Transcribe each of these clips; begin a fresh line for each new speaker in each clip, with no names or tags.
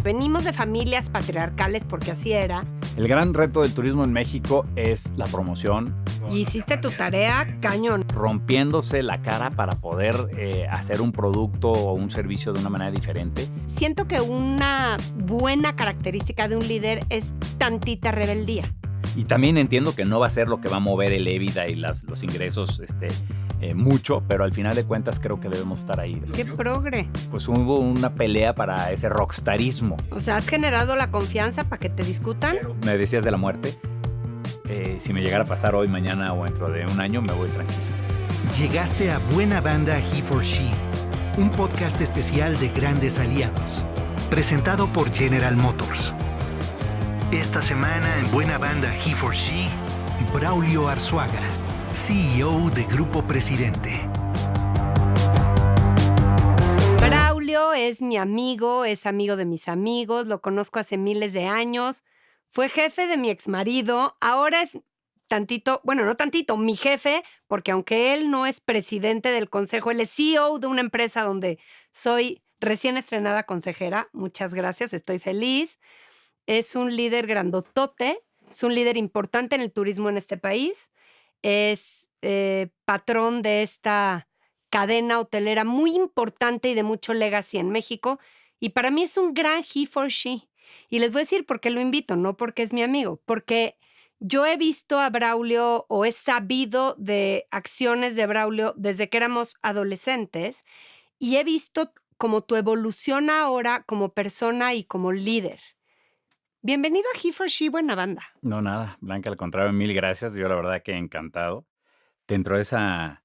venimos de familias patriarcales porque así era.
El gran reto del turismo en México es la promoción.
Y hiciste tu tarea cañón.
Rompiéndose la cara para poder hacer un producto o un servicio de una manera diferente.
Siento que una buena característica de un líder es tantita rebeldía.
Y también entiendo que no va a ser lo que va a mover el EBITDA y los ingresos mucho, pero al final de cuentas creo que debemos estar ahí.
¡Qué progre!
Pues hubo una pelea para ese rockstarismo.
O sea, ¿has generado la confianza para que te discutan?
Me decías de la muerte. Si me llegara a pasar hoy, mañana o dentro de un año, me voy tranquilo.
Llegaste a Buena Banda He for She, un podcast especial de grandes aliados, presentado por General Motors. Esta semana en Buena Banda He for She, Braulio Arzuaga, CEO de Grupo Presidente.
Braulio es mi amigo, es amigo de mis amigos, lo conozco hace miles de años, fue jefe de mi exmarido, ahora es tantito, bueno, no tantito, mi jefe, porque aunque él no es presidente del consejo, él es CEO de una empresa donde soy recién estrenada consejera. Muchas gracias, estoy feliz. Es un líder grandotote, es un líder importante en el turismo en este país, es patrón de esta cadena hotelera muy importante y de mucho legacy en México, y para mí es un gran he for she. Y les voy a decir por qué lo invito, no porque es mi amigo, porque yo he visto a Braulio o he sabido de acciones de Braulio desde que éramos adolescentes y he visto como tu evolución ahora como persona y como líder. Bienvenido a He for She, Buena Banda.
No, nada, Blanca, al contrario, mil gracias. Yo la verdad que encantado. Dentro de esa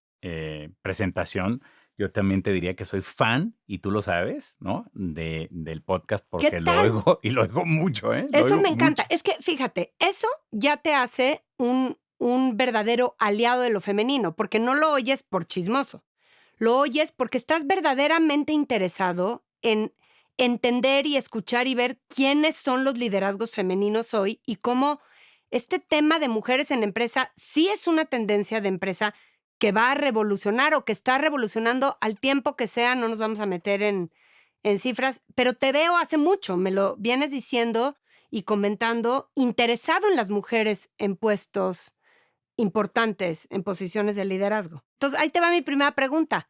presentación, yo también te diría que soy fan, y tú lo sabes, ¿no? Del podcast, porque lo oigo y lo oigo mucho, ¿eh?
Eso me encanta. Mucho. Es que, fíjate, eso ya te hace un verdadero aliado de lo femenino, porque no lo oyes por chismoso. Lo oyes porque estás verdaderamente interesado en entender y escuchar y ver quiénes son los liderazgos femeninos hoy y cómo este tema de mujeres en empresa sí es una tendencia de empresa que va a revolucionar o que está revolucionando al tiempo que sea. No nos vamos a meter en cifras, pero te veo hace mucho, me lo vienes diciendo y comentando, interesado en las mujeres en puestos importantes, en posiciones de liderazgo. Entonces, ahí te va mi primera pregunta.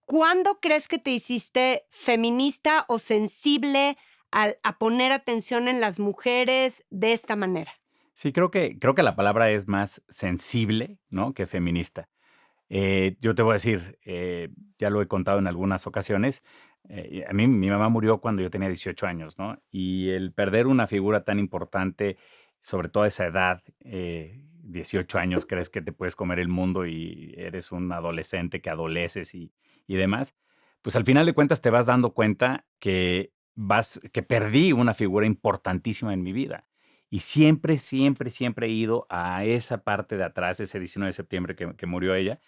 ¿Cuándo crees que te hiciste feminista o sensible a poner atención en las mujeres de esta manera?
Sí, creo que la palabra es más sensible, ¿no?, que feminista. Yo te voy a decir, ya lo he contado en algunas ocasiones, a mí mi mamá murió cuando yo tenía 18 años, ¿no? Y el perder una figura tan importante, sobre todo a esa edad, 18 años, crees que te puedes comer el mundo y eres un adolescente que adoleces y demás, pues al final de cuentas te vas dando cuenta que perdí una figura importantísima en mi vida. Y siempre, siempre, siempre he ido a esa parte de atrás, ese 19 de septiembre que murió ella,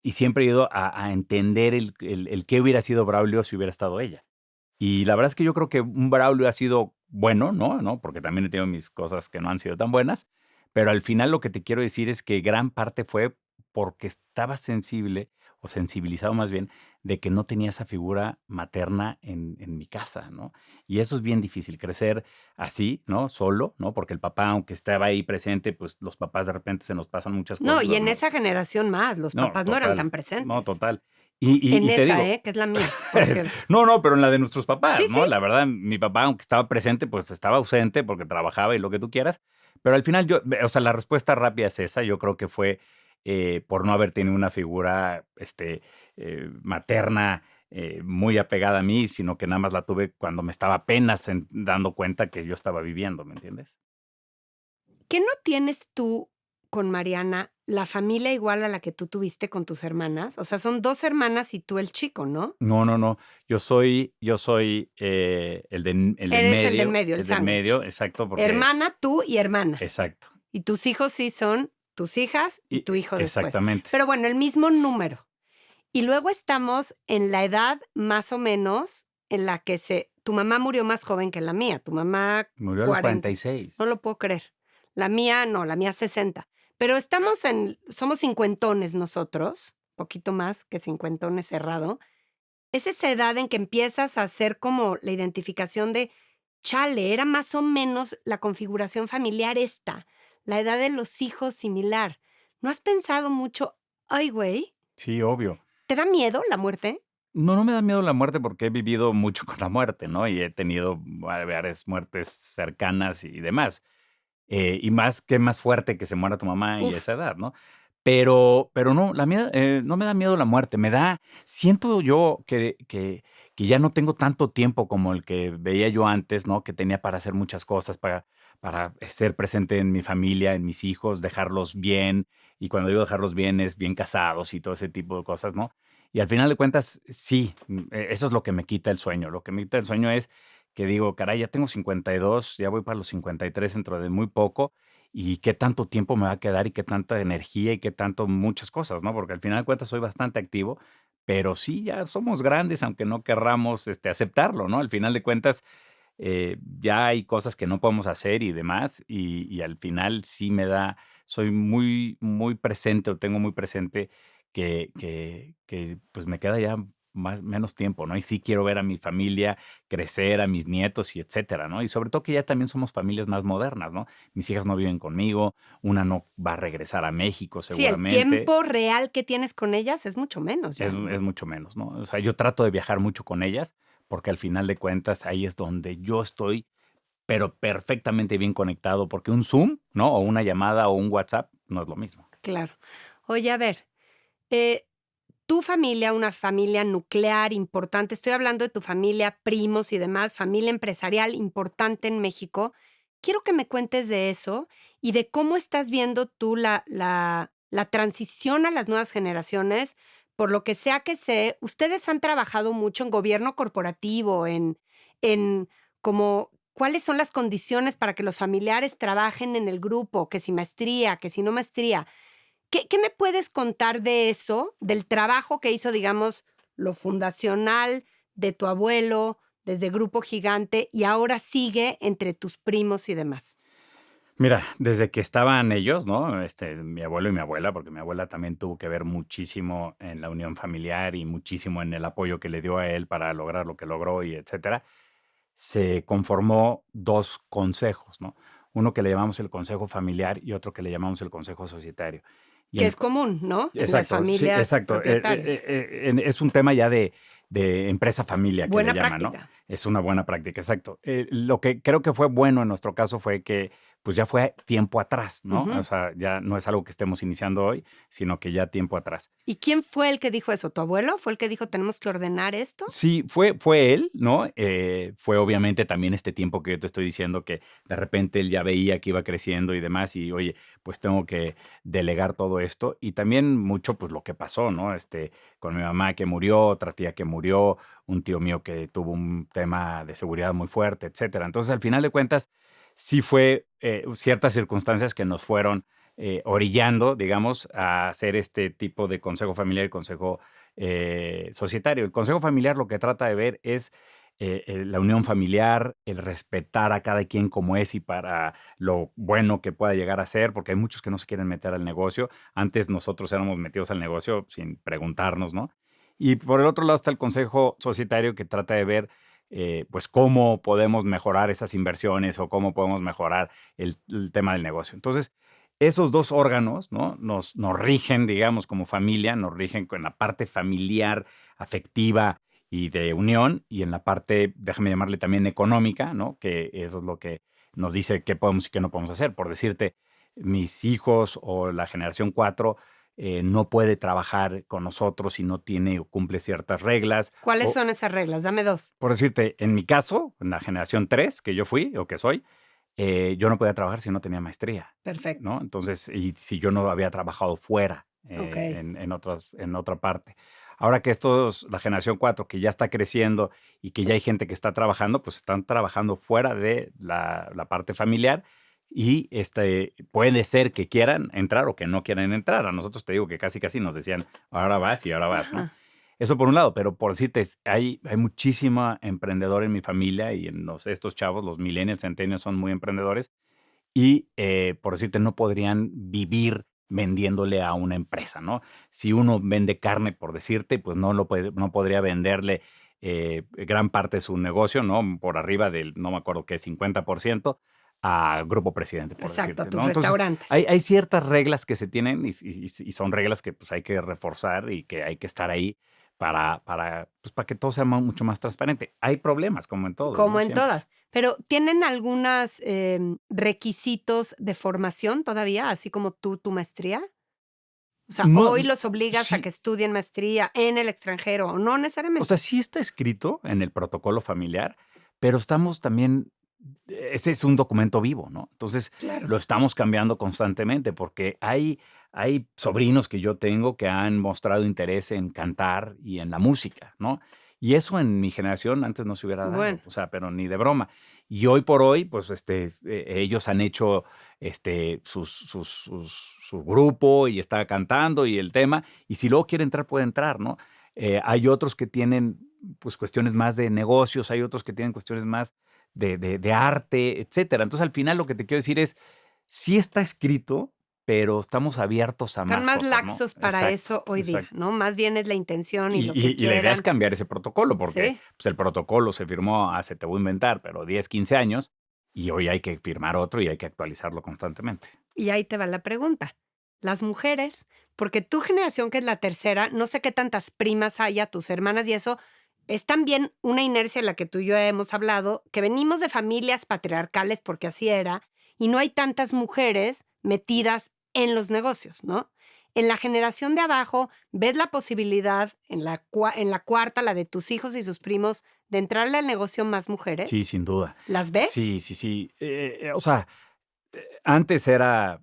y siempre he ido a entender el qué hubiera sido Braulio si hubiera estado ella. Y la verdad es que yo creo que un Braulio ha sido bueno, ¿no? Porque también he tenido mis cosas que no han sido tan buenas, pero al final lo que te quiero decir es que gran parte fue porque estaba sensible, o sensibilizado más bien, de que no tenía esa figura materna en mi casa, ¿no? Y eso es bien difícil, crecer así, ¿no? Solo, ¿no? Porque el papá, aunque estaba ahí presente, pues los papás de repente se nos pasan muchas cosas.
No, y en esa generación más, los papás no eran tan presentes.
No, total.
En
te
esa,
digo,
que es la mía, por cierto.
No, pero en la de nuestros papás,
Sí,
¿no?
sí.
La verdad, mi papá, aunque estaba presente, pues estaba ausente porque trabajaba y lo que tú quieras. Pero al final o sea, la respuesta rápida es esa. Yo creo que fue por no haber tenido una figura materna muy apegada a mí, sino que nada más la tuve cuando me estaba apenas dando cuenta que yo estaba viviendo, ¿me entiendes?
¿Qué no tienes tú con Mariana la familia igual a la que tú tuviste con tus hermanas? O sea, son 2 hermanas y tú el chico, ¿no?
No. Yo soy el del medio.
Eres el del medio, el
El del
sándwich.
medio, exacto. Porque,
hermana, tú y hermana.
exacto.
Y tus hijos sí son tus hijas y tu hijo después.
Exactamente.
Pero bueno, el mismo número. Y luego estamos en la edad más o menos en la que tu mamá murió más joven que la mía. Tu mamá
Murió a los 46.
No lo puedo creer. La mía no, la mía 60. Pero somos cincuentones nosotros, poquito más que cincuentones cerrado. Es esa edad en que empiezas a hacer como la identificación de, chale, era más o menos la configuración familiar esta, la edad de los hijos similar. ¿No has pensado mucho, ay, güey,
Sí, obvio.
te da miedo la muerte?
No, no me da miedo la muerte porque he vivido mucho con la muerte, ¿no? Y he tenido varias muertes cercanas y demás. Y más, qué más fuerte que se muera tu mamá y a
Uf,
esa edad, ¿no? Pero no, no me da miedo la muerte, siento yo que ya no tengo tanto tiempo como el que veía yo antes, ¿no? Que tenía para hacer muchas cosas, para ser presente en mi familia, en mis hijos, dejarlos bien. Y cuando digo dejarlos bien, es bien casados y todo ese tipo de cosas, ¿no? Y al final de cuentas, sí, eso es lo que me quita el sueño. Lo que me quita el sueño es que digo, caray, ya tengo 52, ya voy para los 53 dentro de muy poco, y qué tanto tiempo me va a quedar y qué tanta energía y qué tanto muchas cosas, ¿no? Porque al final de cuentas soy bastante activo, pero sí, ya somos grandes, aunque no querramos aceptarlo, ¿no? Al final de cuentas, ya hay cosas que no podemos hacer y demás, y al final sí soy muy, muy presente, o tengo muy presente pues me queda ya menos tiempo, ¿no? Y sí quiero ver a mi familia crecer, a mis nietos y etcétera, ¿no? Y sobre todo que ya también somos familias más modernas, ¿no? Mis hijas no viven conmigo, una no va a regresar a México
sí, el
seguramente,
tiempo real que tienes con ellas es mucho menos ya,
es
¿no?
mucho menos, ¿no? O sea, yo trato de viajar mucho con ellas porque al final de cuentas ahí es donde yo estoy, pero perfectamente bien conectado, porque un Zoom, ¿no? O una llamada o un WhatsApp no es lo mismo.
Claro. Oye, a ver, eh, tu familia, una familia nuclear importante, estoy hablando de tu familia, primos y demás, familia empresarial importante en México. Quiero que me cuentes de eso y de cómo estás viendo tú la transición a las nuevas generaciones. Por lo que sea que sé, ustedes han trabajado mucho en gobierno corporativo, en como cuáles son las condiciones para que los familiares trabajen en el grupo, que si maestría, que si no maestría. ¿Qué me puedes contar de eso, del trabajo que hizo, digamos, lo fundacional de tu abuelo desde Grupo Gigante y ahora sigue entre tus primos y demás?
Mira, desde que estaban ellos, ¿no? Mi abuelo y mi abuela, porque mi abuela también tuvo que ver muchísimo en la unión familiar y muchísimo en el apoyo que le dio a él para lograr lo que logró y etcétera. Se conformó 2 consejos, ¿no? Uno que le llamamos el consejo familiar y otro que le llamamos el consejo societario. Y
Que
el
es común, ¿no? En las
Exacto, sí,
familias
exacto.
propietarias.
Es un tema ya de empresa familia que le
Buena
llaman, ¿no?
práctica.
Es una buena práctica, exacto. Lo que creo que fue bueno en nuestro caso fue que, pues, ya fue tiempo atrás, ¿no? O
Ujú.
sea, ya no es algo que estemos iniciando hoy, sino que ya tiempo atrás.
¿Y quién fue el que dijo eso? ¿Tu abuelo fue el que dijo: "Tenemos que ordenar esto"?
Sí, fue él, ¿no? Fue obviamente también este tiempo que yo te estoy diciendo que de repente él ya veía que iba creciendo y demás y, oye, pues tengo que delegar todo esto y también mucho, pues, lo que pasó, ¿no? Con mi mamá que murió, otra tía que murió, un tío mío que tuvo un tema de seguridad muy fuerte, etcétera. Entonces, al final de cuentas, sí fue, ciertas circunstancias que nos fueron, orillando, digamos, a hacer este tipo de consejo familiar y consejo societario. El consejo familiar lo que trata de ver es la unión familiar, el respetar a cada quien como es y para lo bueno que pueda llegar a ser, porque hay muchos que no se quieren meter al negocio. Antes nosotros éramos metidos al negocio sin preguntarnos, ¿no? Y por el otro lado está el consejo societario que trata de ver pues cómo podemos mejorar esas inversiones o cómo podemos mejorar el tema del negocio. Entonces, esos 2 órganos, ¿no? Nos rigen, digamos, como familia, nos rigen con la parte familiar, afectiva y de unión, y en la parte, déjame llamarle también económica, ¿no? Que eso es lo que nos dice qué podemos y qué no podemos hacer. Por decirte, mis hijos o la generación 4 no puede trabajar con nosotros si no tiene o cumple ciertas reglas.
¿Cuáles
O,
son esas reglas? Dame 2.
por decirte, en mi caso, en la generación 3 que yo fui o que soy, yo no podía trabajar si no tenía maestría,
Perfecto.
¿no? Entonces, y si yo no había trabajado fuera,
Okey.
en otra parte. Ahora que la generación 4 que ya está creciendo y que ya hay gente que está trabajando, pues están trabajando fuera de la parte familiar y puede ser que quieran entrar o que no quieran entrar. A nosotros te digo que casi, casi nos decían, ahora vas y ahora vas, ¿no?
Ajá.
Eso por un lado, pero por decirte, hay muchísima emprendedora en mi familia y en estos chavos, los millennials, centennials son muy emprendedores y, por decirte, no podrían vivir vendiéndole a una empresa, ¿no? Si uno vende carne, por decirte, pues no podría venderle gran parte de su negocio, ¿no? Por arriba del, no me acuerdo qué, 50% a Grupo Presidente, por
Exacto, a
decirte,
tus
¿no? Entonces,
restaurantes.
hay ciertas reglas que se tienen y son reglas que pues hay que reforzar y que hay que estar ahí pues, para que todo sea mucho más transparente. Hay problemas, como en todo,
Como
¿no?
en
Siempre.
todas. Pero ¿tienen algunos requisitos de formación todavía, así como tu maestría? O sea,
No,
¿hoy los obligas a
sí,
que estudien maestría en el extranjero o no
o
necesariamente?
sea, sí está escrito en el protocolo familiar, pero estamos también, ese es un documento vivo, ¿no? Entonces,
Claro.
lo estamos cambiando constantemente porque hay sobrinos que yo tengo que han mostrado interés en cantar y en la música, ¿no? Y eso en mi generación antes no se hubiera
Bueno,
dado, o sea, pero ni de broma. Y hoy por hoy, pues, ellos han hecho, su grupo y está cantando y el tema, y si luego quiere entrar, puede entrar, ¿no? Hay otros que tienen, pues, cuestiones más de negocios, hay otros que tienen cuestiones más de arte, etcétera. Entonces, al final, lo que te quiero decir es, sí está escrito, pero estamos abiertos a
están
más
más
cosas, ¿no?
laxos para
Exacto,
eso hoy día,
exacto.
¿no? Más bien es la intención y lo que
Y la idea es
quieran.
cambiar ese protocolo, porque,
Sí.
pues, el protocolo se firmó hace, te voy a inventar, pero 10, 15 años, y hoy hay que firmar otro y hay que actualizarlo constantemente.
Y ahí te va la pregunta. Las mujeres, porque tu generación, que es la tercera, no sé qué tantas primas haya, tus hermanas y eso, es también una inercia en la que tú y yo hemos hablado, que venimos de familias patriarcales porque así era, y no hay tantas mujeres metidas en los negocios, ¿no? En la generación de abajo, ¿ves la posibilidad, en la cuarta, la de tus hijos y sus primos, de entrarle al negocio más
Sí,
mujeres?
sin duda.
¿Las ves?
Sí, sí, sí. O sea, antes era,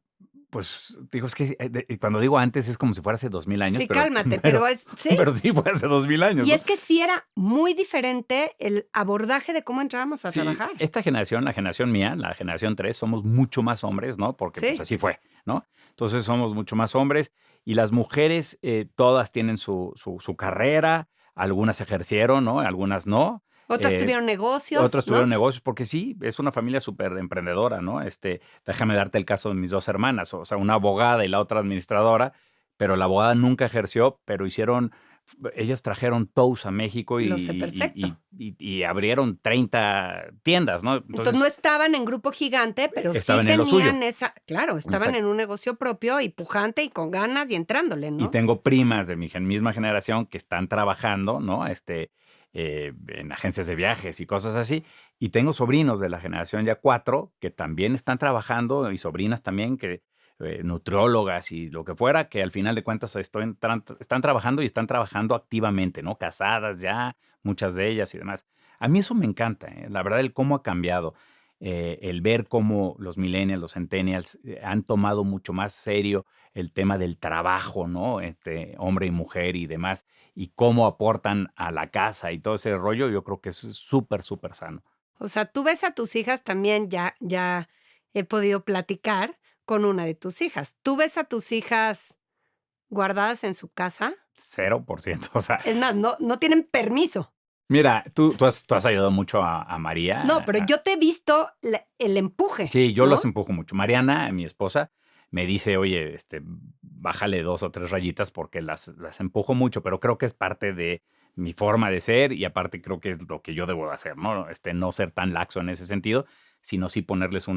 pues, digo, es que, cuando digo antes es como si fuera hace 2000 años,
Sí, cálmate,
pero
pero sí.
pero sí fue hace 2000 años,
Y
¿no?
es que sí era muy diferente el abordaje de cómo entrábamos a
Sí,
trabajar.
esta generación, la generación mía, la generación 3, somos mucho más hombres, ¿no? Porque, pues,
Sí.
así fue, ¿no? Entonces, somos mucho más hombres y las mujeres, todas tienen su carrera, algunas ejercieron, ¿no? Algunas no.
Otras
Eh,
tuvieron negocios,
Otros
¿no?
tuvieron negocios, porque sí, es una familia súper emprendedora, ¿no? Déjame darte el caso de mis 2 hermanas, o sea, una abogada y la otra administradora, pero la abogada nunca ejerció, pero ellas trajeron Toast a México
Lo sé perfecto.
y abrieron 30 tiendas, ¿no?
Entonces, no
Entonces,
estaban en grupo gigante, pero sí
estaban en lo suyo.
tenían claro, estaban
Exacto.
en un negocio propio y pujante y con ganas y entrándole,
Y
¿no?
tengo primas de mi misma generación que están trabajando, ¿no? En agencias de viajes y cosas así. Y tengo sobrinos de la generación ya 4 que también están trabajando y sobrinas también que nutriólogas y lo que fuera, que al final de cuentas están trabajando y están trabajando activamente, ¿no? Casadas ya, muchas de ellas y demás. A mí eso me encanta, ¿eh? La verdad, el cómo ha cambiado. El ver cómo los millennials, los centennials han tomado mucho más serio el tema del trabajo, ¿no? Hombre y mujer y demás, y cómo aportan a la casa y todo ese rollo, yo creo que es súper, súper sano.
O sea, tú ves a tus hijas también, ya he podido platicar con una de tus hijas. ¿Tú ves a tus hijas guardadas en su casa?
0%. O sea,
Es más, no tienen permiso.
mira, tú has ayudado mucho a María.
No, pero yo te he visto el empuje,
Sí, yo
¿no?
las empujo mucho. Mariana, mi esposa, me dice, oye, bájale 2 o 3 rayitas porque las empujo mucho, pero creo que es parte de mi forma de ser y aparte creo que es lo que yo debo de hacer, ¿no? No ser tan laxo en ese sentido, sino sí ponerles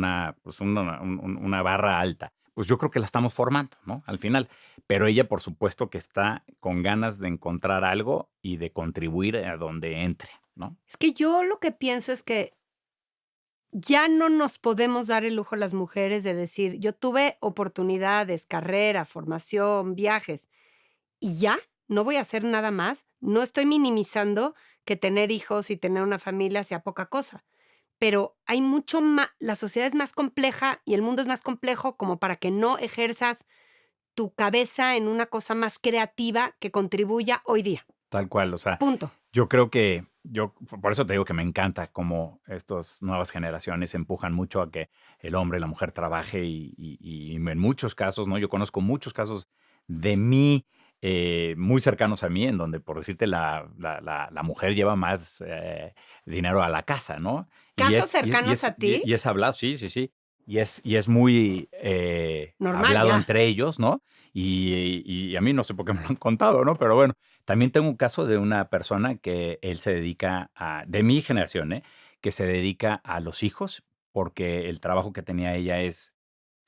pues una barra alta. Pues yo creo que la estamos formando, ¿no? Al final. Pero ella, por supuesto, que está con ganas de encontrar algo y de contribuir a donde entre, ¿no?
Es que yo lo que pienso es que ya no nos podemos dar el lujo las mujeres de decir, yo tuve oportunidades, carrera, formación, viajes, y ya no voy a hacer nada más. No estoy minimizando que tener hijos y tener una familia sea poca cosa, pero hay mucho más, la sociedad es más compleja y el mundo es más complejo como para que no ejerzas tu cabeza en una cosa más creativa que contribuya hoy día.
Tal cual, o sea,
Punto.
yo creo que por eso te digo que me encanta cómo estas nuevas generaciones empujan mucho a que el hombre y la mujer trabaje y en muchos casos, ¿no? Yo conozco muchos casos de mí, muy cercanos a mí, en donde, por decirte, la mujer lleva más dinero a la casa, ¿no?
¿Casos cercanos a ti?
Y es hablado, sí, sí, sí. y es muy
Normal,
hablado
ya.
entre ellos, ¿no? Y a mí no sé por qué me lo han contado, ¿no? Pero bueno, también tengo un caso de una persona que él se dedica de mi generación, ¿eh? Que se dedica a los hijos, porque el trabajo que tenía ella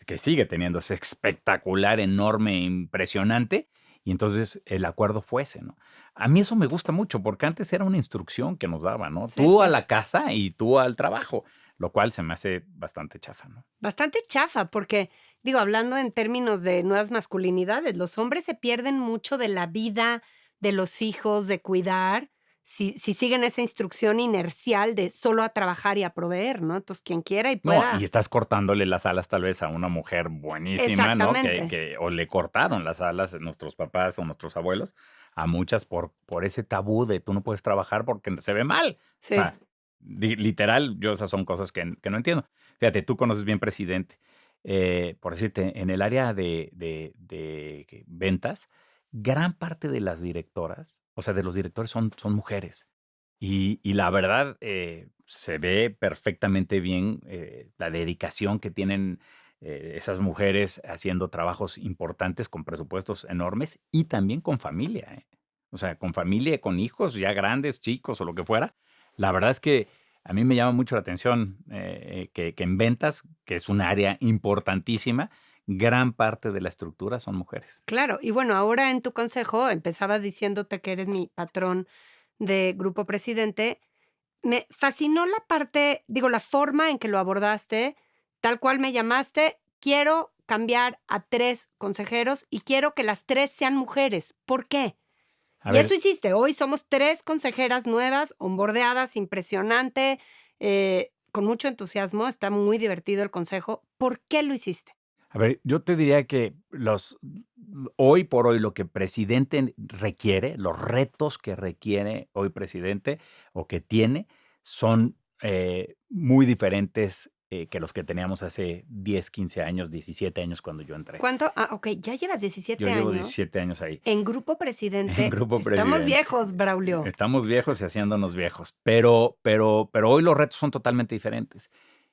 que sigue teniendo, es espectacular, enorme, impresionante, y entonces el acuerdo fue ese, ¿no? A mí eso me gusta mucho, porque antes era una instrucción que nos daban, ¿no?
Sí,
Tú a
sí.
la casa y tú al trabajo, lo cual se me hace bastante chafa, ¿no?
Bastante chafa, porque, digo, hablando en términos de nuevas masculinidades, los hombres se pierden mucho de la vida, de los hijos, de cuidar, si siguen esa instrucción inercial de solo a trabajar y a proveer, ¿no? Entonces, quien quiera y
No, y
pueda.
estás cortándole las alas tal vez a una mujer buenísima, ¿no?
Exactamente.
O le cortaron las alas nuestros papás o nuestros abuelos a muchas por ese tabú de tú no puedes trabajar porque se ve mal. O
Sí.
sea, literal, yo esas son cosas que no entiendo. Fíjate, tú conoces bien Presidente. Por decirte, en el área de ventas, gran parte de las directoras, o sea, de los directores son mujeres. Y la verdad, se ve perfectamente bien la dedicación que tienen esas mujeres haciendo trabajos importantes con presupuestos enormes y también con familia, ¿eh? O sea, con familia, con hijos ya grandes, chicos o lo que fuera. La verdad es que a mí me llama mucho la atención que en ventas, que es un área importantísima, gran parte de la estructura son mujeres.
Claro, y bueno, ahora en tu consejo empezaba diciéndote que eres mi patrón de Grupo Presidente. Me fascinó la parte, digo, la forma en que lo abordaste, tal cual me llamaste, quiero cambiar a 3 consejeros y quiero que las 3 sean mujeres. ¿Por qué?
A
Y eso
ver,
hiciste. Hoy somos 3 consejeras nuevas, onboardeadas, impresionante, con mucho entusiasmo. Está muy divertido el consejo. ¿Por qué lo hiciste?
A ver, yo te diría que hoy por hoy lo que Presidente requiere, los retos que requiere hoy Presidente o que tiene, son muy diferentes que los que teníamos hace 10, 15 años, 17 años cuando yo entré.
¿Cuánto? Ah, ok, ya llevas 17
Yo llevo
años
17 años ahí.
en Grupo
En
Presidente.
Grupo
Estamos
Presidente.
viejos, Braulio.
Estamos viejos y haciéndonos viejos, pero hoy los retos son totalmente diferentes.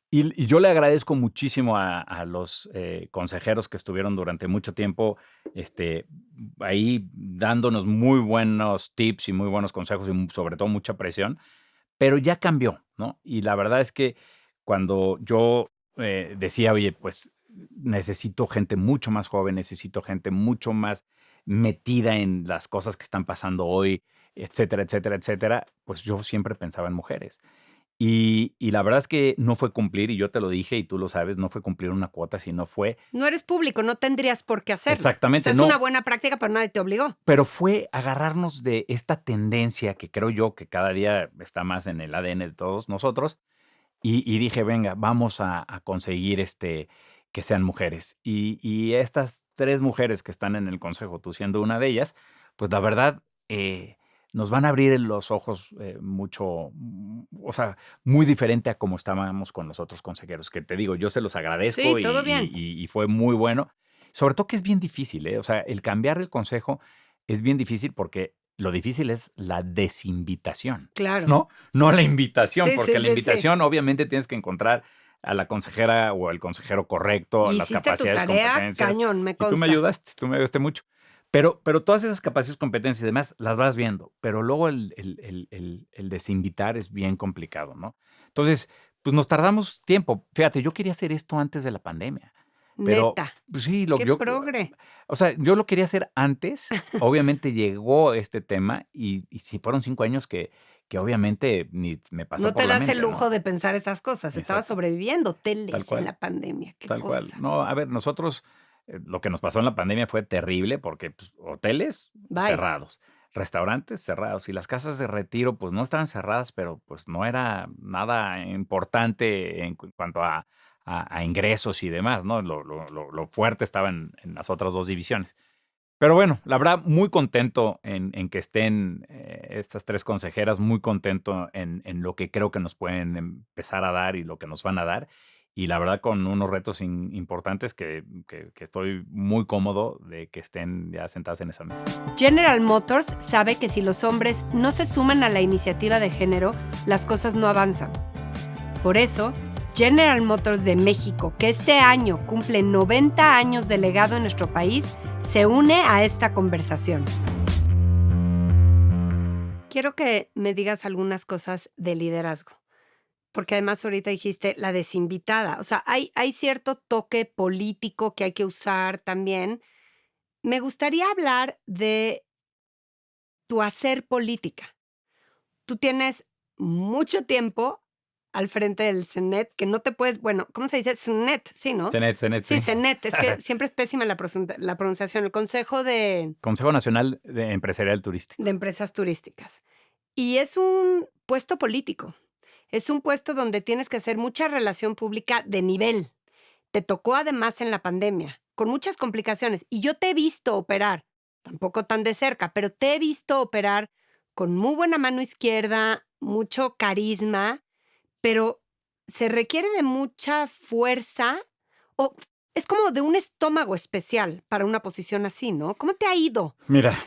Y yo le agradezco muchísimo a los consejeros que estuvieron durante mucho tiempo ahí dándonos muy buenos tips y muy buenos consejos y sobre todo mucha presión, pero ya cambió, ¿no? Y la verdad es que cuando yo decía, oye, pues necesito gente mucho más joven, necesito gente mucho más metida en las cosas que están pasando hoy, etcétera, etcétera, etcétera, pues yo siempre pensaba en mujeres. Y la verdad es que no fue cumplir, y yo te lo dije y tú lo sabes, no fue cumplir una cuota, sino fue
No eres público, no tendrías por qué hacerlo.
exactamente,
O sea, es
no,
una buena práctica, pero nadie te obligó.
pero fue agarrarnos de esta tendencia que creo yo que cada día está más en el ADN de todos nosotros, y dije, venga, vamos a conseguir que sean mujeres. Y estas 3 mujeres que están en el consejo, tú siendo una de ellas, pues la verdad, nos van a abrir los ojos mucho, o sea, muy diferente a como estábamos con los otros consejeros, que te digo, yo se los agradezco
Sí, todo bien.
y fue muy bueno. Sobre todo que es bien difícil, ¿eh? O sea, el cambiar el consejo es bien difícil porque lo difícil es la desinvitación,
Claro.
¿no? No la invitación,
Sí,
porque
sí,
la
sí,
invitación obviamente tienes que encontrar a la consejera o al consejero correcto,
Y
las
hiciste tu
capacidades,
tarea
competencias.
cañón, me
Y tú me
consta.
ayudaste mucho. Pero todas esas capacidades, competencias y demás las vas viendo, pero luego el desinvitar es bien complicado, ¿no? Entonces, pues nos tardamos tiempo. Fíjate, yo quería hacer esto antes de la pandemia, pero
Neta.
pues sí,
Qué progre.
o sea, yo lo quería hacer antes. Obviamente llegó este tema y sí fueron 5 años que obviamente ni me pasó
No
por
te
la
das el
mente,
lujo
¿no?
de pensar estas cosas. Estabas
Exacto.
sobreviviendo
Tal
hoteles en
cual.
la pandemia. Qué
Tal cual.
cosa.
No, a ver, nosotros, lo que nos pasó en la pandemia fue terrible porque pues, hoteles
Bye.
cerrados, restaurantes cerrados y las casas de retiro pues no estaban cerradas, pero pues no era nada importante en cuanto a ingresos y demás, ¿no? Lo fuerte estaba en las otras 2 divisiones. Pero bueno, la verdad, muy contento en que estén estas 3 consejeras, muy contento en lo que creo que nos pueden empezar a dar y lo que nos van a dar. Y la verdad, con unos retos importantes que estoy muy cómodo de que estén ya sentadas en esa mesa.
General Motors sabe que si los hombres no se suman a la iniciativa de género, las cosas no avanzan. Por eso, General Motors de México, que este año cumple 90 años de legado en nuestro país, se une a esta conversación. Quiero que me digas algunas cosas de liderazgo, porque además ahorita dijiste la desinvitada. O sea, hay cierto toque político que hay que usar también. Me gustaría hablar de tu hacer política. Tú tienes mucho tiempo al frente del CENET, que no te puedes, bueno, ¿cómo se dice? CENET, sí, ¿no?
CENET,
Sí,
sí.
CENET, es que siempre es pésima la pronunciación. El Consejo de
Consejo Nacional de Empresarial Turístico.
Empresas Turísticas. Y es un puesto político. Es un puesto donde tienes que hacer mucha relación pública de nivel. Te tocó además en la pandemia, con muchas complicaciones. Y yo te he visto operar, tampoco tan de cerca, pero te he visto operar con muy buena mano izquierda, mucho carisma, pero se requiere de mucha fuerza o es como de un estómago especial para una posición así, ¿no? ¿Cómo te ha ido
Mira,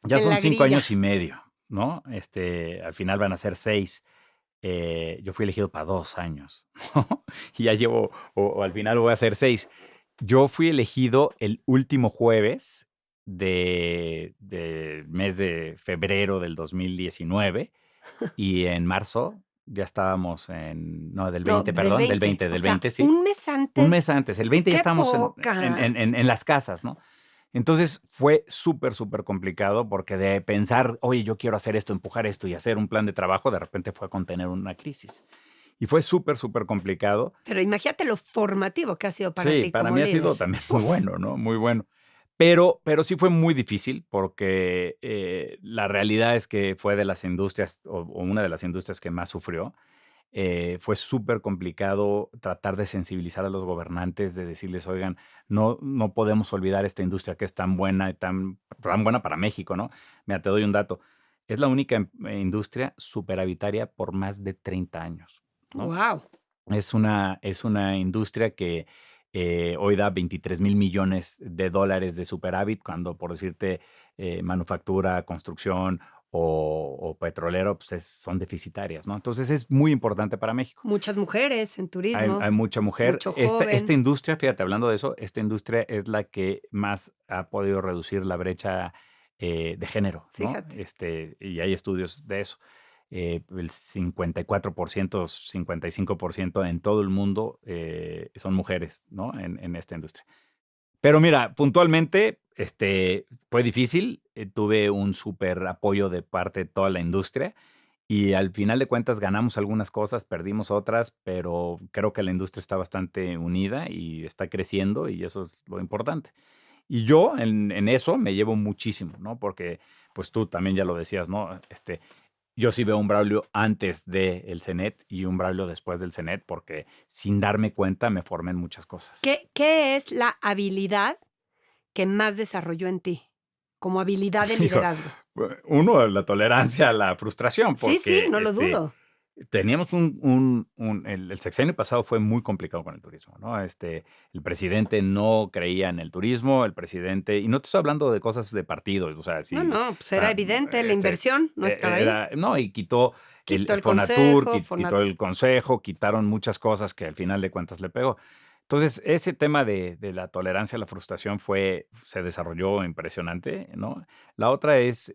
ya
en
son
la
5
grilla?
años y medio, ¿no? Al final van a ser 6. Yo fui elegido para 2 años, ¿no? Y ya llevo, o al final voy a hacer 6. Yo fui elegido el último jueves del mes de febrero del 2019 y en marzo ya estábamos del 20,
No,
perdón, del 20,
O
del
sea,
20, sí.
un mes antes.
Un mes antes, el 20 ya
¡Qué
estábamos
poca!
en las casas, ¿no? Entonces fue súper, súper complicado porque de pensar, oye, yo quiero hacer esto, empujar esto y hacer un plan de trabajo, de repente fue a contener una crisis. Y fue súper, súper complicado.
Pero imagínate lo formativo que ha sido para
Sí,
ti
para
como
mí ha
líder.
sido también muy bueno, ¿no? Muy bueno. Pero sí fue muy difícil porque la realidad es que fue de las industrias o una de las industrias que más sufrió. Fue súper complicado tratar de sensibilizar a los gobernantes, de decirles, oigan, no podemos olvidar esta industria que es tan buena y tan buena para México, ¿no? Mira, te doy un dato. Es la única industria superavitaria por más de 30 años, ¿no?
¡Wow!
Es una industria que hoy da 23,000 millones de dólares de superávit, cuando, por decirte, manufactura, construcción o petrolero, pues son deficitarias, ¿no? Entonces es muy importante para México.
Muchas mujeres en turismo.
Hay mucha mujer.
Mucho
Esta
joven.
industria, fíjate, hablando de eso, esta industria es la que más ha podido reducir la brecha de género, ¿no?
Fíjate.
Y hay estudios de eso. El 54%, 55% en todo el mundo son mujeres, ¿no? En esta industria. Pero mira, puntualmente, fue difícil. Tuve un súper apoyo de parte de toda la industria y al final de cuentas ganamos algunas cosas, perdimos otras, pero creo que la industria está bastante unida y está creciendo y eso es lo importante. Y yo en eso me llevo muchísimo, ¿no? Porque, pues tú también ya lo decías, ¿no? Yo sí veo un Braulio antes del CENET y un Braulio después del CENET porque sin darme cuenta me formé en muchas cosas.
¿Qué es la habilidad que más desarrolló en ti como habilidad de
Hijo,
liderazgo?
uno, la tolerancia a la frustración,
Sí,
porque
no lo dudo.
teníamos el sexenio pasado fue muy complicado con el turismo, ¿no? El presidente no creía en el turismo, y no te estoy hablando de cosas de partidos, o sea, sí,
No, pues era evidente, la inversión no estaba ahí.
no, y quitó
Quitó el
Fonatur,
consejo,
quitó el consejo, quitaron muchas cosas que al final de cuentas le pegó. Entonces, ese tema de la tolerancia a la frustración se desarrolló impresionante, ¿no? La otra es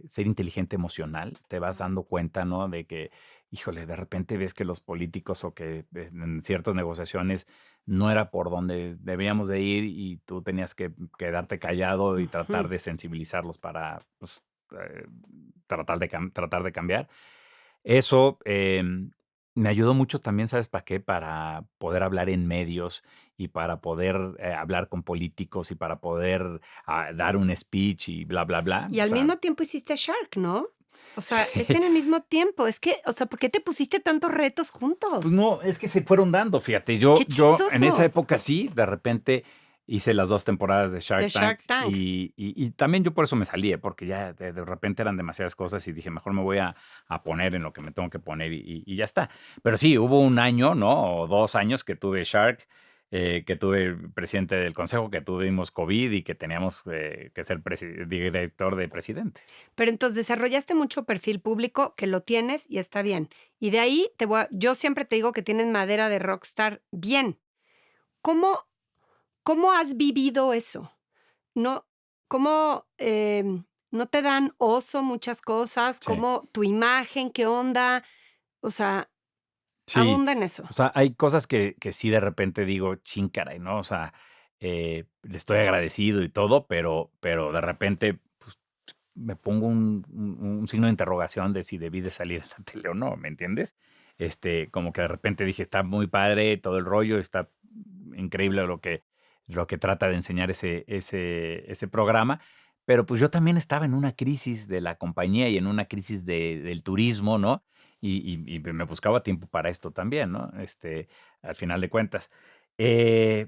ser inteligente emocional. Te vas dando cuenta, ¿no? De que, híjole, de repente ves que los políticos o que en ciertas negociaciones no era por donde debíamos de ir y tú tenías que quedarte callado y tratar de sensibilizarlos para, pues, tratar de cambiar. Eso me ayudó mucho también, ¿sabes para qué? Para poder hablar en medios y para poder hablar con políticos y para poder dar un speech y bla, bla, bla.
Y
O
al
sea,
mismo tiempo hiciste Shark, ¿no? O sea, es
sí.
en el mismo tiempo. Es que, o sea, ¿por qué te pusiste tantos retos juntos?
Pues no, es que se fueron dando, fíjate. Yo
¡Qué chistoso!
en esa época sí, de repente hice las 2 temporadas de Shark
De Shark
Tank
Tank.
y también yo por eso me salí, porque ya de repente eran demasiadas cosas y dije, mejor me voy a poner en lo que me tengo que poner y ya está. Pero sí, hubo un año, ¿no? O 2 años que tuve Shark. que tuve presidente del consejo, que tuvimos COVID y que teníamos que ser director de presidente.
Pero entonces desarrollaste mucho perfil público, que lo tienes y está bien. Y de ahí yo siempre te digo que tienes madera de rockstar bien. ¿Cómo, cómo has vivido eso? No, ¿cómo no te dan oso muchas cosas?
Sí.
¿Cómo tu imagen? ¿Qué onda? O sea,
Sí,
abunda en eso.
o sea, hay cosas que sí de repente digo: "Chin, caray", ¿no? O sea, le estoy agradecido y todo, pero de repente, pues, me pongo un signo de interrogación de si debí de salir en la tele o no, ¿me entiendes? Como que de repente dije: "Está muy padre todo el rollo, está increíble lo que trata de enseñar ese programa", pero, pues, yo también estaba en una crisis de la compañía y en una crisis del turismo, ¿no? Y me buscaba tiempo para esto también, ¿no? Al final de cuentas. Eh,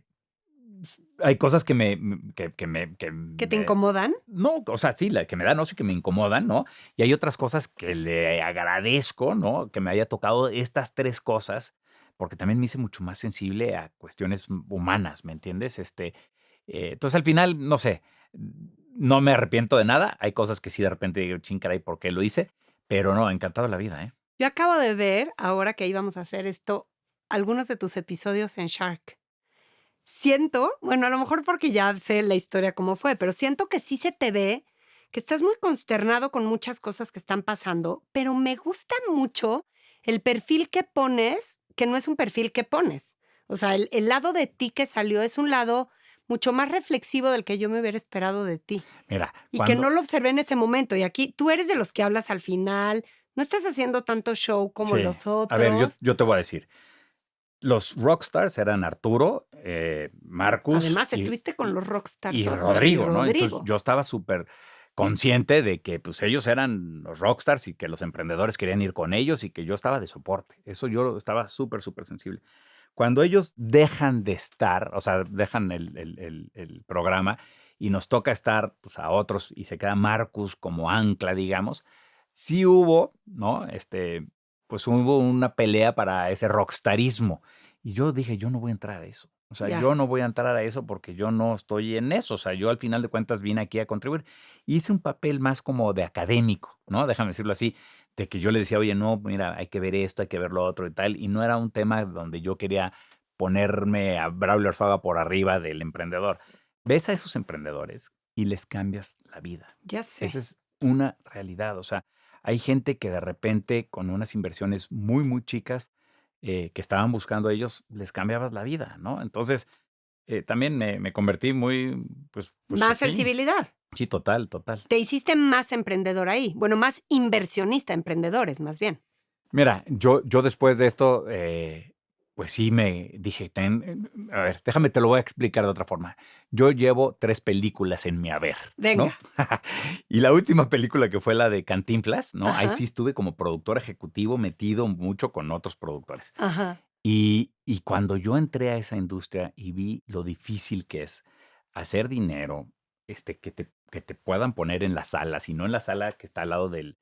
Hay cosas que me
¿Que te incomodan?
no, o sea, sí, que me dan ocio y que me incomodan, ¿no? Y hay otras cosas que le agradezco, ¿no? Que me haya tocado estas 3 cosas, porque también me hice mucho más sensible a cuestiones humanas, ¿me entiendes? Entonces, al final, no sé, no me arrepiento de nada. Hay cosas que sí de repente digo: "Chin, caray, ¿por qué lo hice?". Pero no, encantado de la vida, ¿eh?
Yo acabo de ver, ahora que íbamos a hacer esto, algunos de tus episodios en Shark. Siento, bueno, a lo mejor porque ya sé la historia cómo fue, pero siento que sí se te ve, que estás muy consternado con muchas cosas que están pasando, pero me gusta mucho el perfil que pones, que no es un perfil que pones. O sea, el lado de ti que salió es un lado mucho más reflexivo del que yo me hubiera esperado de ti.
Mira,
Y que no lo observé en ese momento. Y aquí tú eres de los que hablas al final, no estás haciendo tanto show como
sí.
los
A ver,
otros.
yo te voy a decir, los rockstars eran Arturo, Marcus
Además, estuviste con los rockstars
y
otros y
Rodrigo, ¿no? Entonces,
Rodrigo.
yo estaba súper consciente de que, pues, ellos eran los rockstars y que los emprendedores querían ir con ellos y que yo estaba de soporte. Eso yo estaba súper, súper sensible. Cuando ellos dejan de estar, o sea, dejan el programa y nos toca estar, pues, a otros y se queda Marcus como ancla, digamos, sí hubo, ¿no? Pues, hubo una pelea para ese rockstarismo. Y yo dije: "Yo no voy a entrar a eso". O sea,
Ya.
yo no voy a entrar a eso porque yo no estoy en eso. O sea, yo al final de cuentas vine aquí a contribuir. Hice un papel más como de académico, ¿no? Déjame decirlo así, de que yo le decía: "Oye, no, mira, hay que ver esto, hay que ver lo otro y tal", y no era un tema donde yo quería ponerme a Braulio Arzuaga por arriba del emprendedor. Ves a esos emprendedores y les cambias la vida.
Ya sé.
Esa es una realidad. O sea, hay gente que de repente con unas inversiones muy, muy chicas, que estaban buscando ellos, les cambiabas la vida, ¿no? Entonces, también me convertí muy, pues
Más
así.
sensibilidad.
Sí, total, total.
Te hiciste más emprendedor ahí. Bueno, más inversionista, emprendedores, más bien.
Mira, yo después de esto, pues sí me dije: a ver, déjame te lo voy a explicar de otra forma. Yo llevo 3 películas en mi haber,
Venga.
¿no? Y la última película que fue la de Cantinflas, ¿no? Ahí
Ajá,
sí estuve como productor ejecutivo metido mucho con otros productores.
ajá.
Y cuando yo entré a esa industria y vi lo difícil que es hacer dinero, que te puedan poner en las salas, y no en la sala que está al lado del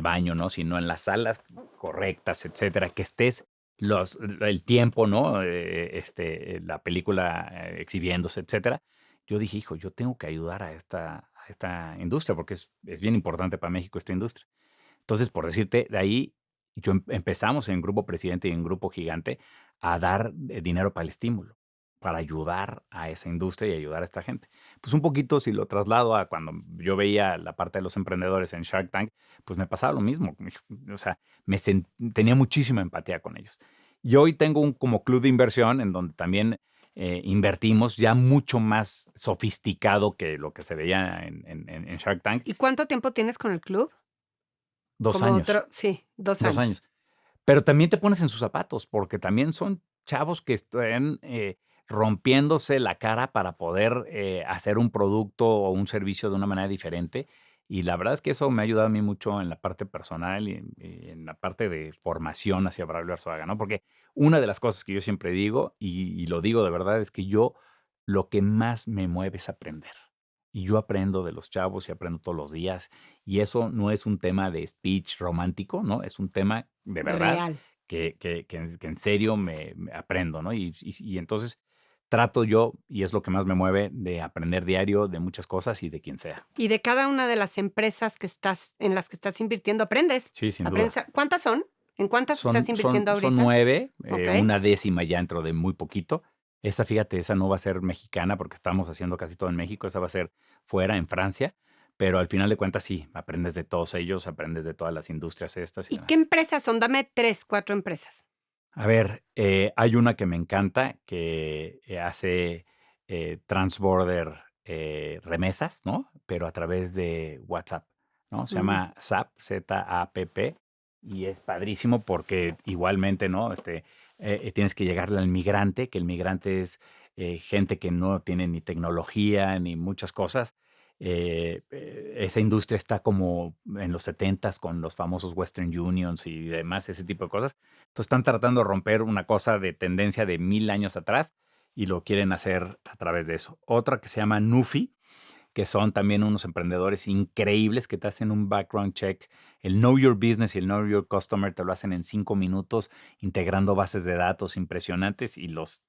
baño, ¿no? Sino en las salas correctas, etcétera, que estés el tiempo, ¿no? La película, exhibiéndose, etcétera. Yo dije: "Hijo, yo tengo que ayudar a esta industria", porque es bien importante para México esta industria. Entonces, por decirte, de ahí empezamos en Grupo Presidente y en Grupo Gigante a dar dinero para el estímulo, para ayudar a esa industria y ayudar a esta gente. Pues un poquito, si lo traslado a cuando yo veía la parte de los emprendedores en Shark Tank, pues me pasaba lo mismo. O sea, tenía muchísima empatía con ellos. Y hoy tengo un como club de inversión en donde también invertimos ya mucho más sofisticado que lo que se veía en Shark Tank.
¿Y cuánto tiempo tienes con el club?
2
Como
años.
otro, sí, 2
2
años.
años. Pero también te pones en sus zapatos, porque también son chavos que están, rompiéndose la cara para poder, hacer un producto o un servicio de una manera diferente. Y la verdad es que eso me ha ayudado a mí mucho en la parte personal y en la parte de formación hacia Braulio Arzuaga, ¿no? Porque una de las cosas que yo siempre digo, y lo digo de verdad, es que yo lo que más me mueve es aprender. Y yo aprendo de los chavos y aprendo todos los días. Y eso no es un tema de speech romántico, ¿no? Es un tema de verdad
Real.
que en serio me aprendo, ¿no? Y entonces trato yo, y es lo que más me mueve, de aprender diario de muchas cosas y de quien sea.
Y de cada una de las empresas en las que estás invirtiendo, aprendes.
Sí, sin
Aprendes
duda.
¿Cuántas son? ¿En cuántas estás invirtiendo
Son
ahorita?
9,
Okey.
una décima ya dentro de muy poquito. Esa, fíjate, esa no va a ser mexicana porque estamos haciendo casi todo en México, esa va a ser fuera, en Francia, pero al final de cuentas sí, aprendes de todos ellos, aprendes de todas las industrias estas y
¿Y qué
demás.
empresas son? Dame 3, 4 empresas.
A ver, hay una que me encanta que, hace, transborder, remesas, ¿no? Pero a través de WhatsApp, ¿no? Se
Mm.
llama Zapp, ZAPP, y es padrísimo porque igualmente, ¿no? Tienes que llegarle al migrante, que el migrante es, gente que no tiene ni tecnología ni muchas cosas. Esa industria está como en los 70s con los famosos Western Unions y demás, ese tipo de cosas. Entonces están tratando de romper una cosa de tendencia de 1000 años atrás y lo quieren hacer a través de eso. Otra que se llama Nufi, que son también unos emprendedores increíbles que te hacen un background check. El Know Your Business y el Know Your Customer te lo hacen en 5 minutos, integrando bases de datos impresionantes y los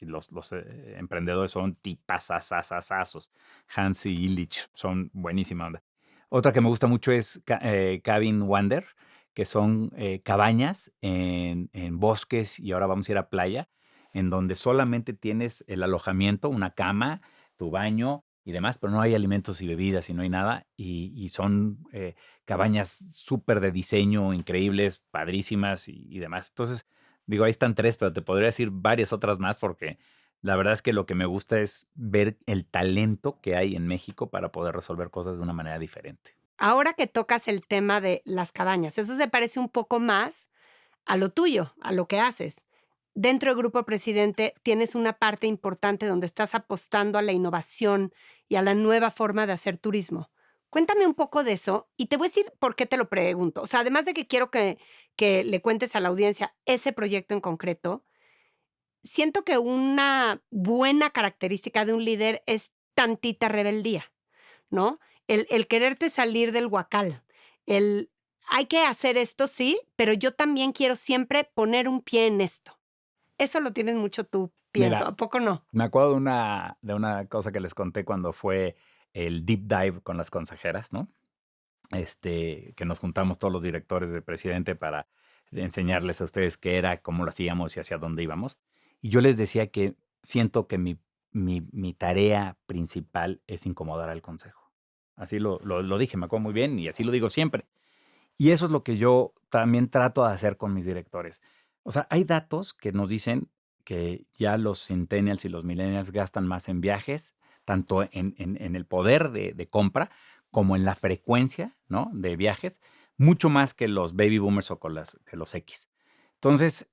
emprendedores son tipazazazazazos. Hans y Illich son buenísima onda. Otra que me gusta mucho es Cabin Wander, que son cabañas en bosques y ahora vamos a ir a playa, en donde solamente tienes el alojamiento, una cama, tu baño y demás, pero no hay alimentos y bebidas y no hay nada. Y son cabañas súper de diseño, increíbles, padrísimas y demás. Entonces, digo, ahí están 3, pero te podría decir varias otras más porque la verdad es que lo que me gusta es ver el talento que hay en México para poder resolver cosas de una manera diferente.
Ahora que tocas el tema de las cabañas, eso se parece un poco más a lo tuyo, a lo que haces. Dentro del Grupo Presidente tienes una parte importante donde estás apostando a la innovación y a la nueva forma de hacer turismo. Cuéntame un poco de eso y te voy a decir por qué te lo pregunto. O sea, además de que quiero que le cuentes a la audiencia ese proyecto en concreto, siento que una buena característica de un líder es tantita rebeldía, ¿no? El quererte salir del huacal, el hay que hacer esto, sí, pero yo también quiero siempre poner un pie en esto. Eso lo tienes mucho tú, pienso,
Mira,
¿a poco no?
me acuerdo de una cosa que les conté cuando fue el deep dive con las consejeras, ¿no? Que nos juntamos todos los directores de Presidente para enseñarles a ustedes qué era, cómo lo hacíamos y hacia dónde íbamos. Y yo les decía que siento que mi tarea principal es incomodar al consejo. Así lo dije, me acuerdo muy bien y así lo digo siempre. Y eso es lo que yo también trato de hacer con mis directores. O sea, hay datos que nos dicen que ya los centennials y los millennials gastan más en viajes, tanto en el poder de compra como en la frecuencia, ¿no? De viajes, mucho más que los baby boomers o que los X. Entonces,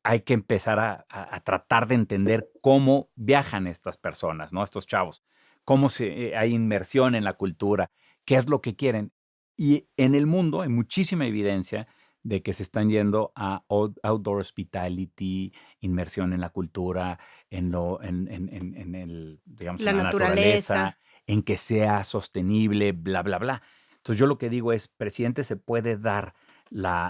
hay que empezar a tratar de entender cómo viajan estas personas, ¿no? Estos chavos, cómo hay inmersión en la cultura, qué es lo que quieren. Y en el mundo hay muchísima evidencia de que se están yendo a outdoor hospitality, inmersión en la cultura, en el, digamos,
La
en la
naturaleza.
naturaleza, en que sea sostenible, bla, bla, bla. Entonces, yo lo que digo es, Presidente se puede dar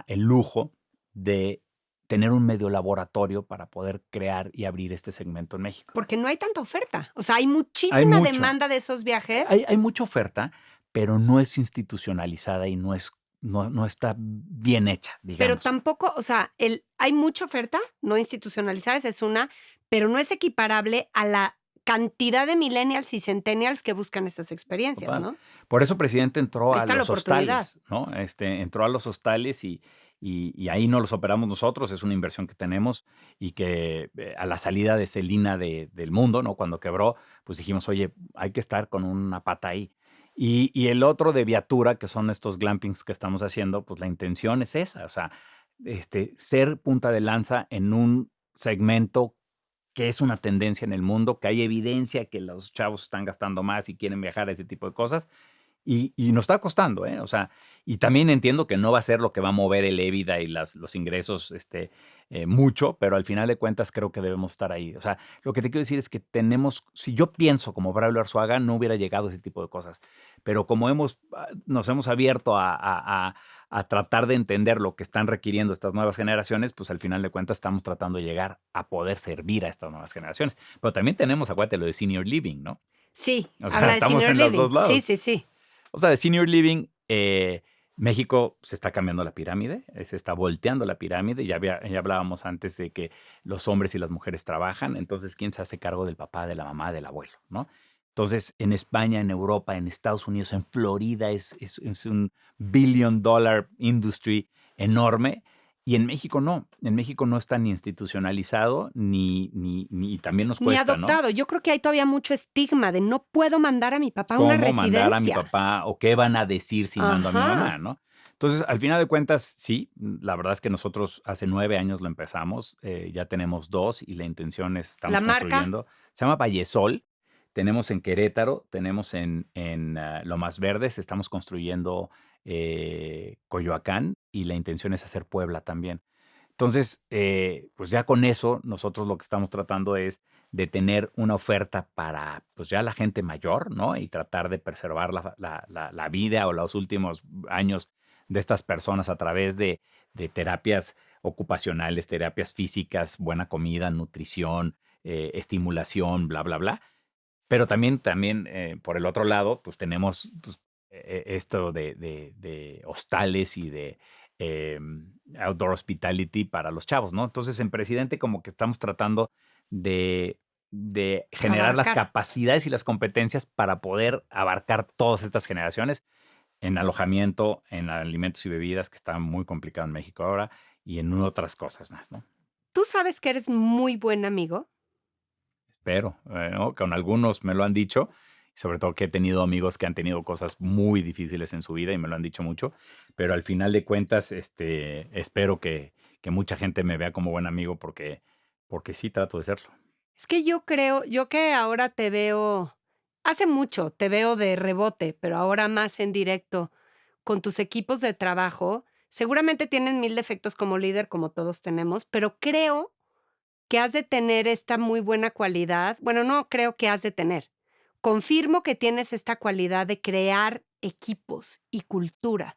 el lujo de tener un medio laboratorio para poder crear y abrir este segmento en México.
Porque no hay tanta oferta. O sea, hay
Hay
muchísima
mucho.
demanda de esos viajes.
Hay mucha oferta, pero no es institucionalizada y no está bien hecha,
Pero
digamos.
tampoco, o sea, hay mucha oferta no institucionalizada, esa es una, pero no es equiparable a la cantidad de millennials y centennials que buscan estas experiencias,
Total.
¿no?
Por eso Presidente entró
Ahí
a
está la
los
oportunidad.
hostales, ¿no? Entró a los hostales y ahí no los operamos nosotros, es una inversión que tenemos y que a la salida de Celina del mundo, ¿no? Cuando quebró, pues dijimos, oye, hay que estar con una pata ahí. Y el otro de Viatura, que son estos glampings que estamos haciendo, pues la intención es esa, o sea, ser punta de lanza en un segmento que es una tendencia en el mundo, que hay evidencia que los chavos están gastando más y quieren viajar a ese tipo de cosas. Y nos está costando, ¿eh? O sea, y también entiendo que no va a ser lo que va a mover el EBITDA y los ingresos mucho, pero al final de cuentas creo que debemos estar ahí. O sea, lo que te quiero decir es que si yo pienso como Braulio Arzuaga, no hubiera llegado a ese tipo de cosas. Pero como nos hemos abierto a tratar de entender lo que están requiriendo estas nuevas generaciones, pues al final de cuentas estamos tratando de llegar a poder servir a estas nuevas generaciones. Pero también tenemos, acuérdate, lo de senior living, ¿no?
Sí,
O sea,
habla de
estamos
senior
en los
living.
dos lados.
Sí, sí, sí.
O sea, de senior living, México se está cambiando la pirámide, se está volteando la pirámide. Ya hablábamos antes de que los hombres y las mujeres trabajan, entonces, ¿quién se hace cargo del papá, de la mamá, del abuelo, no? Entonces, en España, en Europa, en Estados Unidos, en Florida, es un billion dollar industry enorme. Y en México no. En México no está ni institucionalizado, ni también nos
Ni
cuesta, ¿no?
adoptado. Yo creo que hay todavía mucho estigma de no puedo mandar a mi papá a una
Cómo mandar a mi
residencia.
papá o qué van a decir si mando a mi mamá,
Ajá.
¿no? Entonces, al final de cuentas, sí, la verdad es que nosotros hace 9 años lo empezamos, ya tenemos 2 y la intención es,
La
estamos
marca,
construyendo, se llama Vallesol, tenemos en Querétaro, tenemos en Lomas Verdes, estamos construyendo Coyoacán y la intención es hacer Puebla también. Entonces, pues ya con eso, nosotros lo que estamos tratando es de tener una oferta para, pues ya la gente mayor, ¿no? Y tratar de preservar la vida o los últimos años de estas personas a través de terapias ocupacionales, terapias físicas, buena comida, nutrición, estimulación, bla, bla, bla. Pero también por el otro lado, pues tenemos pues, esto de hostales y de outdoor hospitality para los chavos, ¿no? Entonces, en Presidente como que estamos tratando de generar las
abarcar.
capacidades y las competencias para poder abarcar todas estas generaciones en alojamiento, en alimentos y bebidas, que está muy complicado en México ahora, y en otras cosas más, ¿no?
¿Tú sabes que eres muy buen amigo?
Pero, ¿no? Con algunos me lo han dicho, sobre todo que he tenido amigos que han tenido cosas muy difíciles en su vida y me lo han dicho mucho, pero al final de cuentas, espero que mucha gente me vea como buen amigo porque sí trato de serlo.
Es que yo que ahora te veo, hace mucho te veo de rebote, pero ahora más en directo con tus equipos de trabajo, seguramente tienen mil defectos como líder, como todos tenemos, pero creo que has de tener esta muy buena cualidad. Bueno, no creo que has de tener. Confirmo que tienes esta cualidad de crear equipos y cultura.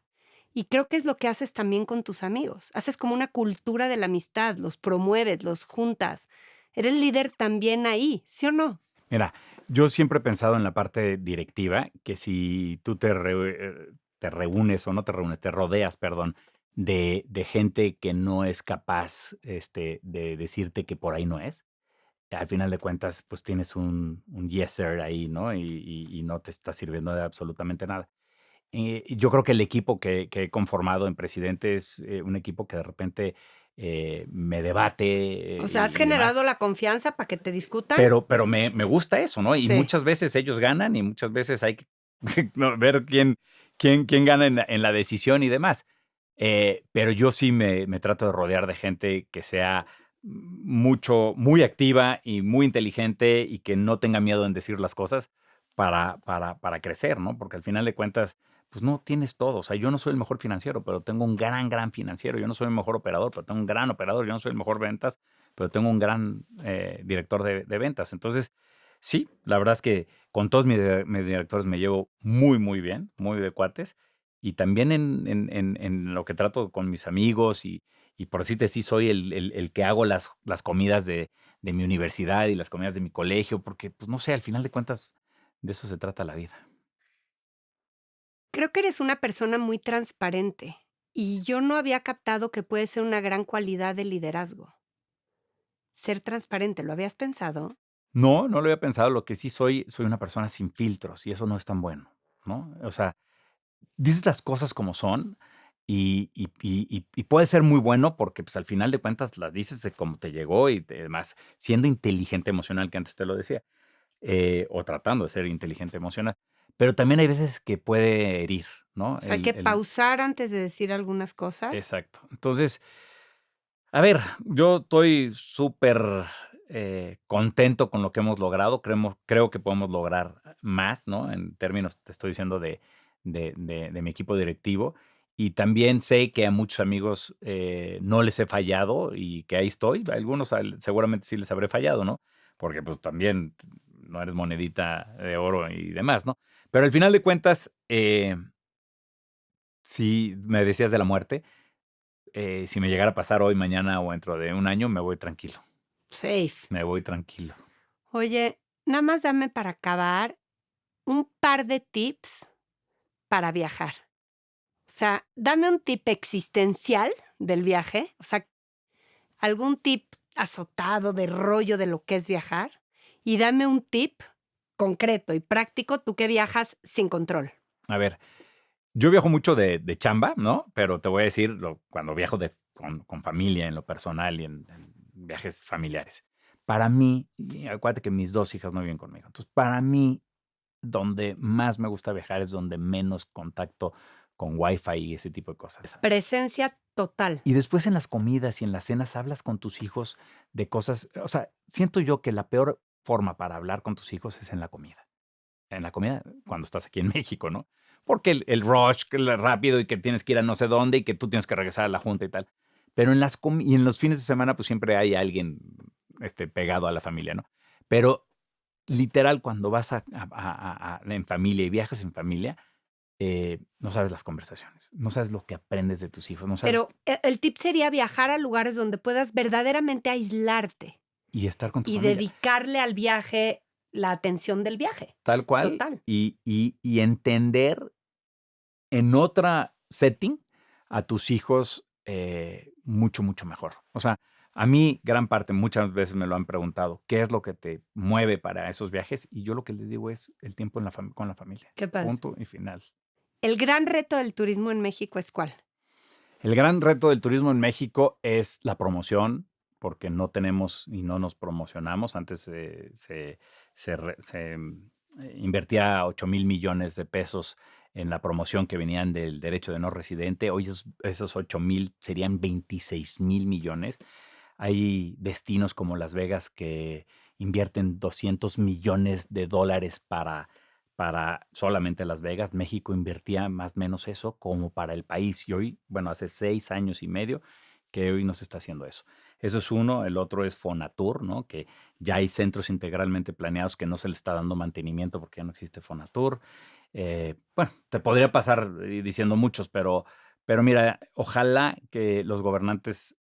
Y creo que es lo que haces también con tus amigos. Haces como una cultura de la amistad, los promueves, los juntas. Eres líder también ahí, ¿sí o no?
Mira, yo siempre he pensado en la parte directiva, que si tú te reúnes o no te reúnes, te rodeas, perdón, de gente que no es capaz de decirte que por ahí no es, al final de cuentas, pues tienes un yes sir ahí, ¿no? Y no te está sirviendo de absolutamente nada. Yo creo que el equipo que he conformado en Presidente es un equipo que de repente me debate
O sea, has
y
generado
demás.
la confianza para que te discutan.
Pero me gusta eso, ¿no? Y
Sí.
muchas veces ellos ganan y muchas veces hay que no, ver quién gana en la decisión y demás. Pero yo sí me trato de rodear de gente que sea muy activa y muy inteligente y que no tenga miedo en decir las cosas para crecer, ¿no? Porque al final de cuentas, pues no tienes todo. O sea, yo no soy el mejor financiero, pero tengo un gran financiero. Yo no soy el mejor operador, pero tengo un gran operador. Yo no soy el mejor ventas, pero tengo un gran director de ventas. Entonces, sí, la verdad es que con todos mis directores me llevo muy bien, muy de cuates. Y también en lo que trato con mis amigos y por decirte, sí soy el que hago las comidas de mi universidad y las comidas de mi colegio, porque, pues no sé, al final de cuentas, de eso se trata la vida.
Creo que eres una persona muy transparente y yo no había captado que puede ser una gran cualidad de liderazgo. Ser transparente, ¿lo habías pensado?
No, no lo había pensado. Lo que sí soy una persona sin filtros y eso no es tan bueno, ¿no? O sea, dices las cosas como son y puede ser muy bueno porque, pues, al final de cuentas las dices de cómo te llegó y además siendo inteligente emocional, que antes te lo decía, o tratando de ser inteligente emocional. Pero también hay veces que puede herir, ¿no?
O sea, hay que pausar antes de decir algunas cosas.
Exacto. Entonces, a ver, yo estoy súper contento con lo que hemos logrado. Creo que podemos lograr más, ¿no? En términos, te estoy diciendo, de mi equipo directivo. Y también sé que a muchos amigos no les he fallado y que ahí estoy. A algunos seguramente sí les habré fallado, ¿no? Porque pues también no eres monedita de oro y demás, ¿no? Pero al final de cuentas, si me decías de la muerte, si me llegara a pasar hoy, mañana o dentro de un año, me voy tranquilo.
Safe.
Me voy tranquilo.
Oye, nada más dame para acabar un par de tips para viajar. O sea, dame un tip existencial del viaje. O sea, algún tip azotado de rollo de lo que es viajar. Y dame un tip concreto y práctico, tú que viajas sin control.
A ver, yo viajo mucho de chamba, ¿no? Pero te voy a decir, cuando viajo con familia, en lo personal y en viajes familiares. Para mí, y acuérdate que mis 2 hijas no viven conmigo. Entonces, para mí, donde más me gusta viajar es donde menos contacto con Wi-Fi y ese tipo de cosas.
Presencia total.
Y después en las comidas y en las cenas hablas con tus hijos de cosas. O sea, siento yo que la peor forma para hablar con tus hijos es en la comida. En la comida, cuando estás aquí en México, ¿no? Porque el rush, que es rápido y que tienes que ir a no sé dónde y que tú tienes que regresar a la junta y tal. Pero en los fines de semana, pues siempre hay alguien pegado a la familia, ¿no? Pero literal, cuando vas en familia y viajas en familia, no sabes las conversaciones, no sabes lo que aprendes de tus hijos, no sabes.
Pero el tip sería viajar a lugares donde puedas verdaderamente aislarte
Y estar con tu
y
familia.
dedicarle al viaje la atención del viaje.
Tal cual.
Total.
Y entender en otra setting a tus hijos mucho, mucho mejor. O sea, a mí gran parte, muchas veces me lo han preguntado, ¿qué es lo que te mueve para esos viajes? Y yo lo que les digo es el tiempo con la familia.
Qué padre.
Punto y final.
¿El gran reto del turismo en México es cuál?
El gran reto del turismo en México es la promoción, porque no tenemos y no nos promocionamos. Antes se invertía 8,000 millones de pesos en la promoción que venían del derecho de no residente. Hoy esos 8,000 serían 26,000 millones. Hay destinos como Las Vegas que invierten 200 millones de dólares para solamente Las Vegas. México invertía más o menos eso como para el país. Y hoy, bueno, hace 6 años y medio que hoy no se está haciendo eso. Eso es uno. El otro es Fonatur, ¿no? Que ya hay centros integralmente planeados que no se le está dando mantenimiento porque ya no existe Fonatur. Bueno, te podría pasar diciendo muchos, pero mira, ojalá que los gobernantes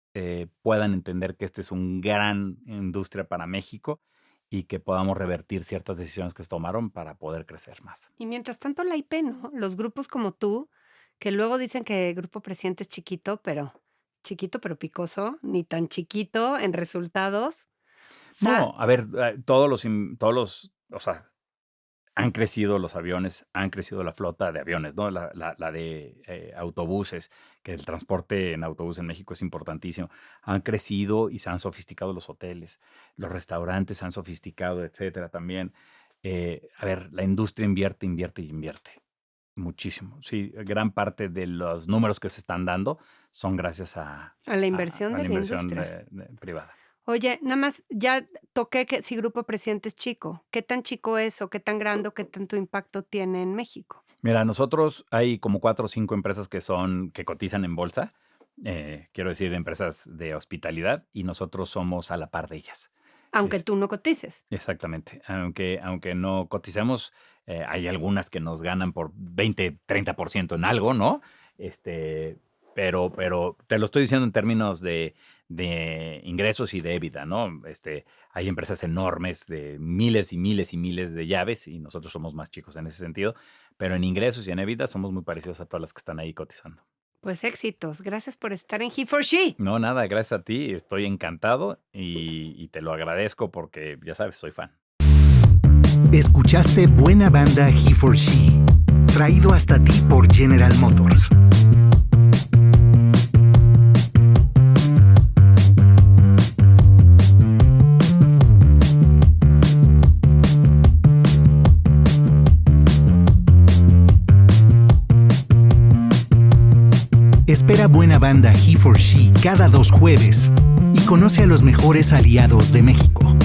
puedan entender que esta es una gran industria para México y que podamos revertir ciertas decisiones que se tomaron para poder crecer más.
Y mientras tanto la IP, ¿no? Los grupos como tú, que luego dicen que Grupo Presiente es chiquito, pero picoso, ni tan chiquito en resultados.
No, a ver, todos los, o sea, han crecido los aviones, han crecido la flota de aviones, ¿no? La de autobuses, que el transporte en autobús en México es importantísimo. Han crecido y se han sofisticado los hoteles, los restaurantes se han sofisticado, etcétera, también. A ver, la industria invierte muchísimo. Sí, gran parte de los números que se están dando son gracias a
la inversión de
la
la
inversión
industria.
privada.
Oye, nada más, ya toqué que si Grupo Presiente es chico. ¿Qué tan chico es o qué tan grande o qué tanto impacto tiene en México?
Mira, nosotros hay como 4 o 5 empresas que cotizan en bolsa, quiero decir, empresas de hospitalidad, y nosotros somos a la par de ellas.
Aunque tú no cotices.
Exactamente. Aunque no coticemos, hay algunas que nos ganan por 20, 30% en algo, ¿no? Pero te lo estoy diciendo en términos de ingresos y de EBITDA, ¿no? Hay empresas enormes de miles y miles y miles de llaves y nosotros somos más chicos en ese sentido, pero en ingresos y en EBITDA somos muy parecidos a todas las que están ahí cotizando.
Pues éxitos. Gracias por estar en He4She.
No, nada, gracias a ti. Estoy encantado y te lo agradezco porque, ya sabes, soy fan.
Escuchaste Buena Banda He4She, traído hasta ti por General Motors. Espera Buena Banda He4She cada 2 jueves y conoce a los mejores aliados de México.